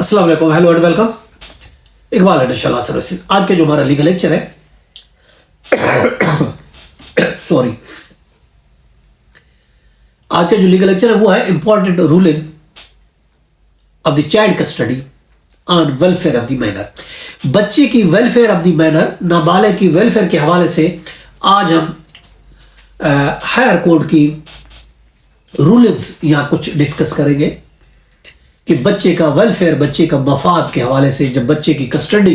अस्सलाम वालेकुम, hello and welcome. Iqbal इंशाल्लाह सर्विसेज। आज के जो हमारा लीगल लेक्चर है सॉरी आज का जो लीगल लेक्चर है वो है important ruling of the child custody on welfare of the minor. बच्चे की वेलफेयर ऑफ द माइनर, नाबालिग की वेलफेयर के हवाले से आज हम हायर कोर्ट की रूलिंग्स यहां कुछ डिस्कस करेंगे कि बच्चे का वेलफेयर, बच्चे का मफाद के हवाले से जब बच्चे की कस्टडी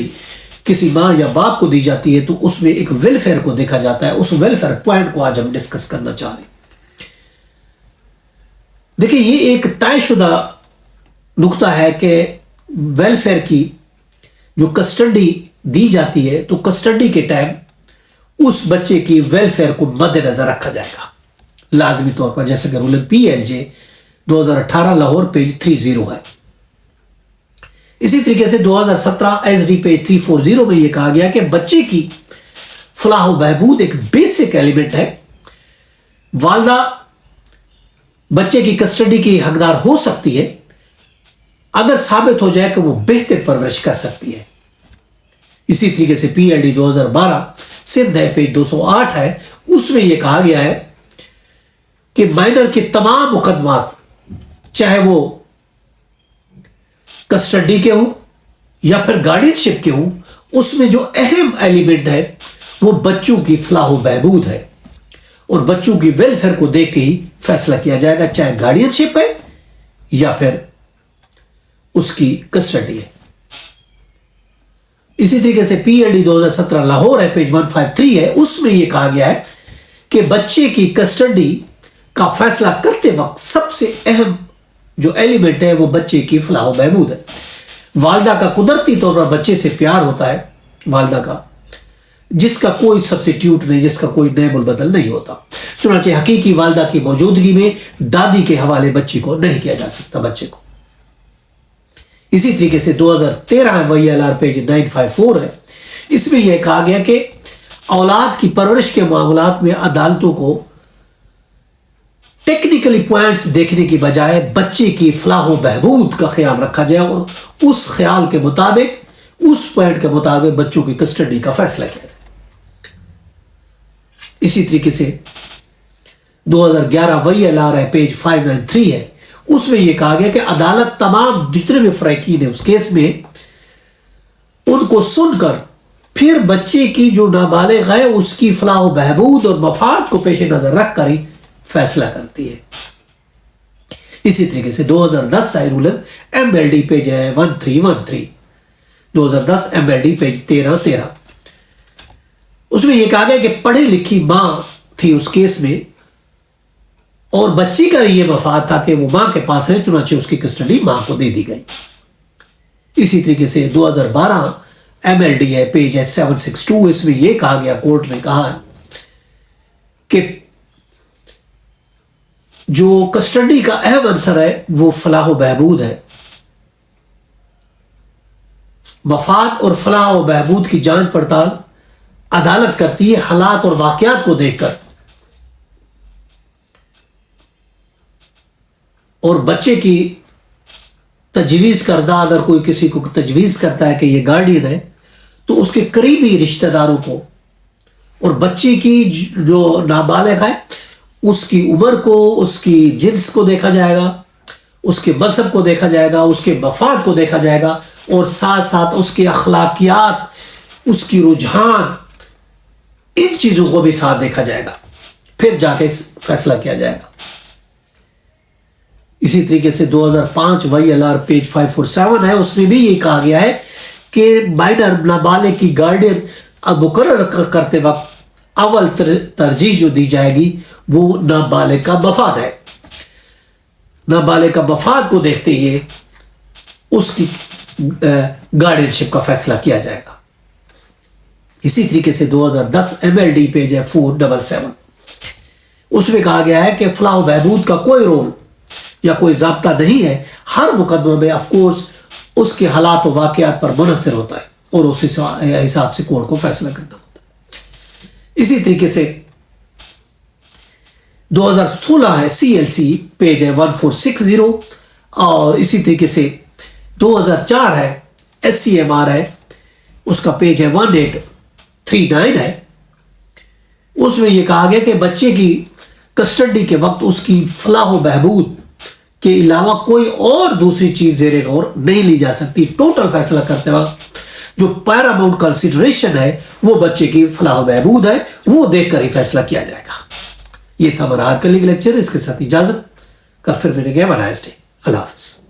किसी माँ या बाप को दी जाती है तो उसमें एक वेलफेयर को देखा जाता है। उस वेलफेयर पॉइंट को आज हम डिस्कस करना चाह रहे हैं। देखिए, ये एक तयशुदा नुक्ता है कि वेलफेयर की जो कस्टडी दी जाती है तो कस्टडी के टाइम उस बच्चे की वेलफेयर को मद्देनजर रखा जाएगा लाजमी तौर पर, जैसे कि रूलिंग PLJ 2018 लाहौर पेज 30 है। इसी तरीके से 2017 SD पेज 340 में यह कहा गया कि बच्चे की फलाह व बहबूद एक बेसिक एलिमेंट है। वालदा बच्चे की कस्टडी की हकदार हो सकती है अगर साबित हो जाए कि वो बेहतर परवरिश कर सकती है। इसी तरीके से PLD 2012 सिंध है पेज 208 है, उसमें यह कहा गया है कि माइनर के तमाम मुकदमात, चाहे वो कस्टडी के हो या फिर गार्डियनशिप के हो, उसमें जो अहम एलिमेंट है वो बच्चों की फलाह व बहबूद है और बच्चों की वेलफेयर को देख के ही फैसला किया जाएगा, चाहे गार्डियनशिप है या फिर उसकी कस्टडी है। इसी तरीके से PLD 2017 लाहौर है पेज 153 है, उसमें यह कहा गया है कि बच्चे की कस्टडी का फैसला करते वक्त सबसे अहम जो एलिमेंट है वो बच्चे की फलाह व बहबूद है। वालदा का कुदरती तौर पर बच्चे से प्यार होता है, वालदा का, जिसका कोई सब्स्टिट्यूट नहीं, जिसका कोई नैबुल बदल नहीं होता। चुनांचे हकीकी वालदा की मौजूदगी में दादी के हवाले बच्चे को नहीं किया जा सकता बच्चे को। इसी तरीके से 2013 WLR पेज 954 है, इसमें यह कहा गया कि औलाद की परवरिश के मामलात में अदालतों को टेक्निकली पॉइंट्स देखने की बजाय बच्चे की फलाह व बहबूद का ख्याल रखा जाए और उस ख्याल के मुताबिक, उस पॉइंट के मुताबिक बच्चों की कस्टडी का फैसला किया जाए। इसी तरीके से 2011 WLR है पेज 593 है, उसमें यह कहा गया कि अदालत तमाम जितने भी फ्रैकीन है उस केस में उनको सुनकर फिर बच्चे की जो नाबालिग है उसकी फलाह व बहबूद और मफाद को पेश नजर रखकर ही फैसला करती है। इसी तरीके से 2010 आई रूलिंग MLD पेज है 1313, 2010 MLD पेज 1313, उसमें यह कहा गया कि पढ़ी लिखी मां थी उस केस में और बच्ची का यह मफाद था कि वो मां के पास रहे, चुनांचे उसकी कस्टडी मां को दे दी गई। इसी तरीके से 2012 MLD है पेज है 762, इसमें यह कहा गया, कोर्ट ने कहा कि जो कस्टडी का अहम अंसर है वो फलाह व बहबूद है। मफाद और फलाह व बहबूद की जांच पड़ताल अदालत करती है हालात और वाकयात को देखकर, और बच्चे की तजवीज़ करदा, अगर कोई किसी को तजवीज़ करता है कि ये गार्डियन है तो उसके करीबी रिश्तेदारों को और बच्चे की जो नाबालिग है उसकी उम्र को, उसकी जिन्स को देखा जाएगा, उसके मजहब को देखा जाएगा, उसके मफाद को देखा जाएगा और साथ साथ उसके अखलाकियात, उसकी रुझान, इन चीज़ों को भी साथ देखा जाएगा, फिर जाके फैसला किया जाएगा। इसी तरीके से 2005 WLR पेज 547 है, उसमें भी ये कहा गया है कि माइनर नाबालिग की गार्डियन मुकर्रर करते वक्त अव्वल तरजीह जो दी जाएगी वो नाबालिग का मफाद है। नाबालिग का मफाद को देखते हुए उसकी गार्डियनशिप का फैसला किया जाएगा। इसी तरीके से 2010 MLD पेज है 477, उसमें कहा गया है कि फलाह व बहबूद का कोई रोल या कोई ज़ाब्ता नहीं है, हर मुकदमा में ऑफकोर्स उसके हालात व वाक़यात पर मुनहसर होता है और उस हिसाब से कोर्ट को फैसला करना होता है। इसी तरीके से 2016 है CLC पेज है 1460, और इसी तरीके से 2004 ہے, SCMR ہے, اس کا پیج ہے 1839 ہے. اس میں یہ کہا گیا کہ بچے کی کسٹڈی کے وقت اس کی فلاح و بہبود کے علاوہ کوئی اور دوسری چیز زیر غور نہیں لی جا سکتی. ٹوٹل فیصلہ کرتے وقت جو پیراماؤنٹ کنسیڈریشن ہے وہ بچے کی فلاح و بہبود ہے, وہ دیکھ کر ہی فیصلہ کیا جائے گا. یہ تھا ہمارا آج کا لیگل لیکچر. اس کے ساتھ اجازت کر پھر ملیں گے. اللہ حافظ.